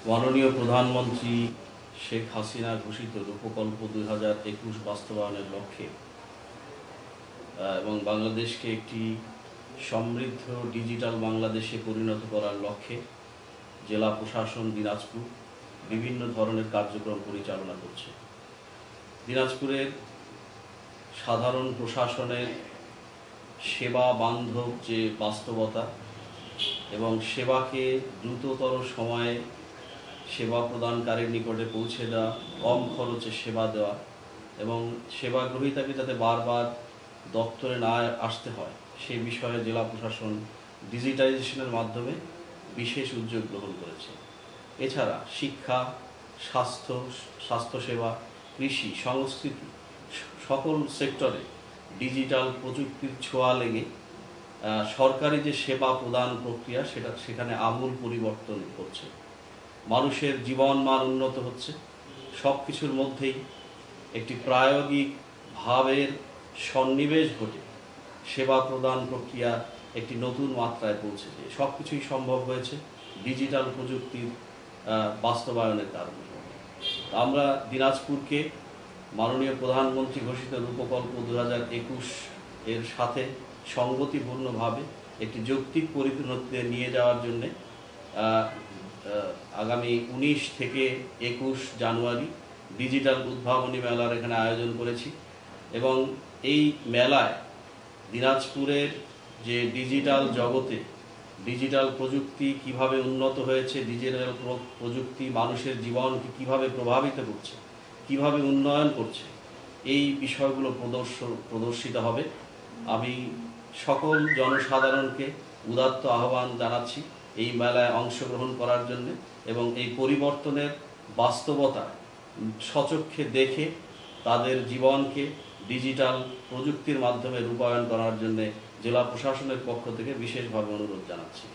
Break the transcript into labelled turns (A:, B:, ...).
A: মাননীয় প্রধানমন্ত্রী শেখ হাসিনা ঘোষিত রূপকল্প 2021 বাস্তবায়নের লক্ষ্যে এবং বাংলাদেশকে একটি সমৃদ্ধ ডিজিটাল বাংলাদেশে পরিণত করার লক্ষ্যে জেলা প্রশাসন দিনাজপুর বিভিন্ন ধরনের কার্যক্রম পরিচালনা করছে। দিনাজপুরের সাধারণ প্রশাসনের সেবা বান্ধব যে বাস্তবতা এবং সেবাকে দ্রুততর সময়ে সেবা প্রদানকারীর নিকটে পৌঁছে দেওয়া, কম খরচে সেবা দেওয়া এবং সেবা গ্রহীতাকে যাতে বারবার দপ্তরে না আসতে হয় সেই বিষয়ে জেলা প্রশাসন ডিজিটাইজেশনের মাধ্যমে বিশেষ উদ্যোগ গ্রহণ করেছে। এছাড়া শিক্ষা, স্বাস্থ্যসেবা, কৃষি, সংস্কৃতি সকল সেক্টরে ডিজিটাল প্রযুক্তির ছোঁয়া লেগে সরকারি যে সেবা প্রদান প্রক্রিয়া সেখানে আমূল পরিবর্তন করছে। মানুষের জীবন মান উন্নত হচ্ছে। সব কিছুর মধ্যেই একটি প্রায়োগিক ভাবের সন্নিবেশ ঘটে সেবা প্রদান প্রক্রিয়া একটি নতুন মাত্রায় পৌঁছেছে। সব কিছুই সম্ভব হয়েছে ডিজিটাল প্রযুক্তির বাস্তবায়নের কারণে। আমরা দিনাজপুরকে মাননীয় প্রধানমন্ত্রী ঘোষিত রূপকল্প 2021 এর সাথে সঙ্গতিপূর্ণভাবে একটি যৌক্তিক পরিণতিতে নিয়ে যাওয়ার জন্যে আগামী 19 থেকে 21 জানুয়ারি ডিজিটাল উদ্ভাবনী মেলার এখানে আয়োজন করেছি এবং এই মেলায় দিনাজপুরের যে ডিজিটাল জগতে ডিজিটাল প্রযুক্তি কিভাবে উন্নত হয়েছে, ডিজিটাল প্রযুক্তি মানুষের জীবনকে কিভাবে প্রভাবিত করছে, কিভাবে উন্নয়ন করছে, এই বিষয়গুলো প্রদর্শিত হবে। আমি সকল জনসাধারণকে উদাত্ত আহ্বান জানাচ্ছি এই মেলায় অংশগ্রহণ করার জন্য এবং এই পরিবর্তনের বাস্তবতা স্বচক্ষে দেখে তাদের জীবনকে ডিজিটাল প্রযুক্তির মাধ্যমে রূপায়ণ করার জন্য জেলা প্রশাসনের পক্ষ থেকে বিশেষভাবে অনুরোধ জানাচ্ছি।